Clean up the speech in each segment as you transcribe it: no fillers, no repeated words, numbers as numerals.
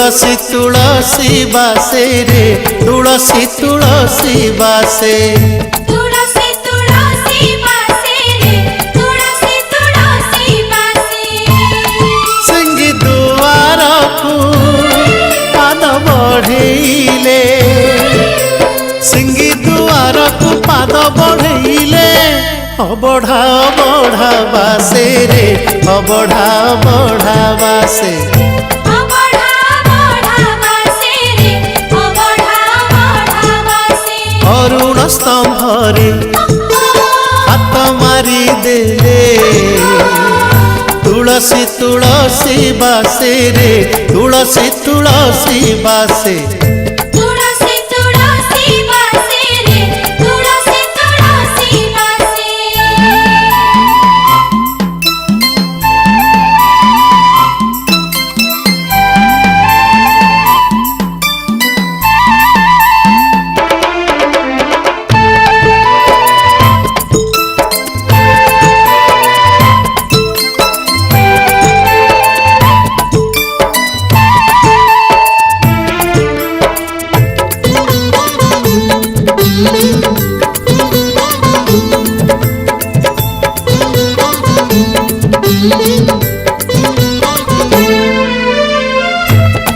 तुलसी तुलसी बासे रे तुलसी तुलसी बासे तुलसी तुलसी बासे रे तुलसी तुलसी बासे सिंगी दुआर को पाद बढ़ेले सिंगी दुआर को पाद बढ़ेले बढ़ा बढ़ा बासे रे बढ़ा बढ़ा बासे अरुण स्तंभरे हाथ मारी देले तुलसी तुलसी बासे रे तुलसी तुलसी बासे तुलसी तुलसी बासे रे तुलसी तुलसी बासे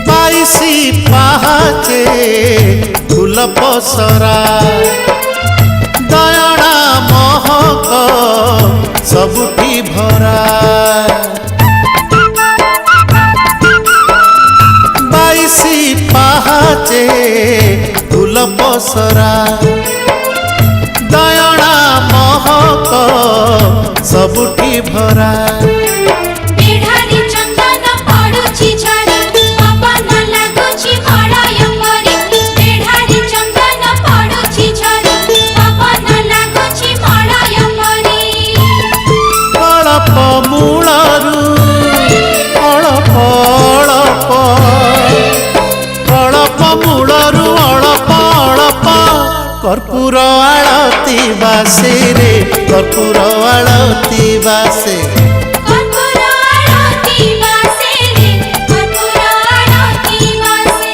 बाईसी पहाचे फूल पसरा दयणा महक सबुठी भरा बाईसी पहाचे फूल पसरा दयणा महक सबुठी भरा बेढारी चंदन पडुछि झरी पवन लागुछि मळय परी बेढारी चंदन पडुछि झरी पवन लागुछि मळय परी अळप मूलरू अळप अळप अळप मूलरू अळप अळप कर्पूर आळती बासे रे कर्पूर आळती बासे कर्पूर आळती बासे रे कर्पूर आळती बासे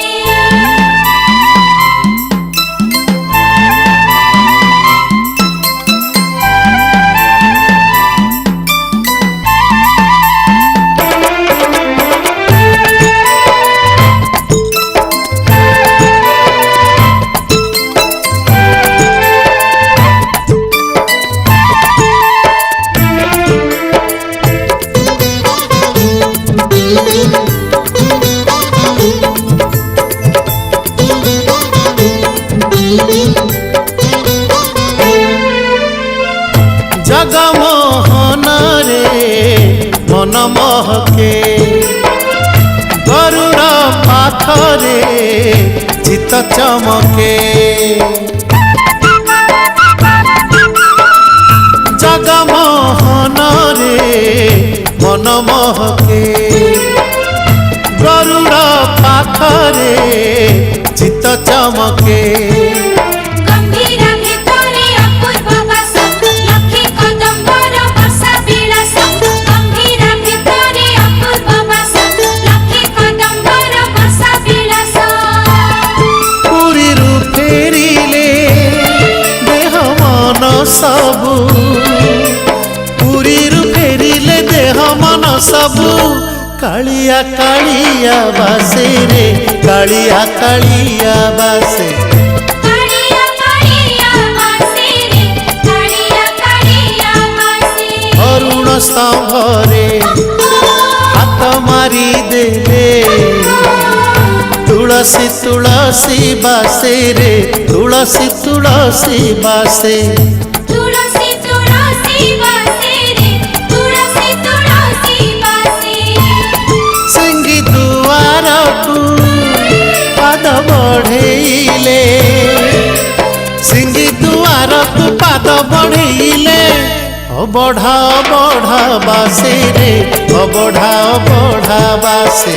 जगमोहन रे मन महके गरुड़ पाखरे चित चमके जगमोहन रे मन महके गरुड़ पाखरे चित चमके गंभीर भितरे अपूर्व वास लक्ष्मी कदम्बर वर्षा विलास गंभीर भितरे अपूर्व वास लक्ष्मी कदम्बर वर्षा विलास पुरी रु फेरिले देह मन सबु पुरी रु फेरिले देह मन सबु कालिया कालिया बासे रे कालिया कालिया बासे कालिया कालिया बासे रे कालिया कालिया बासे अरुण स्तंभरे हाथ मारी देले तुलसी तुलसी बासे रे तुलसी तुलसी बासे तुलसी तुलसी बासे रे तुलसी तुलसी बासे सिंगी दुआर को पाद बढ़ेले सिंगी दुआर को पाद बढ़ेले बढ़ा बढ़ा बासे रे बढ़ा बढ़ा बासे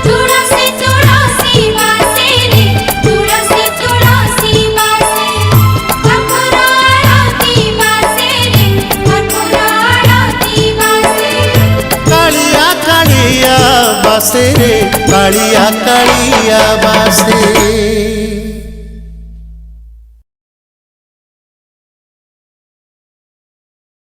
तुलसी तुलसी बासे रे तुलसी तुलसी बासे कर्पूर आळती बासे रे कर्पूर आळती बासे कालिया कालिया बासे बासे रे कालिया कालिया बासे।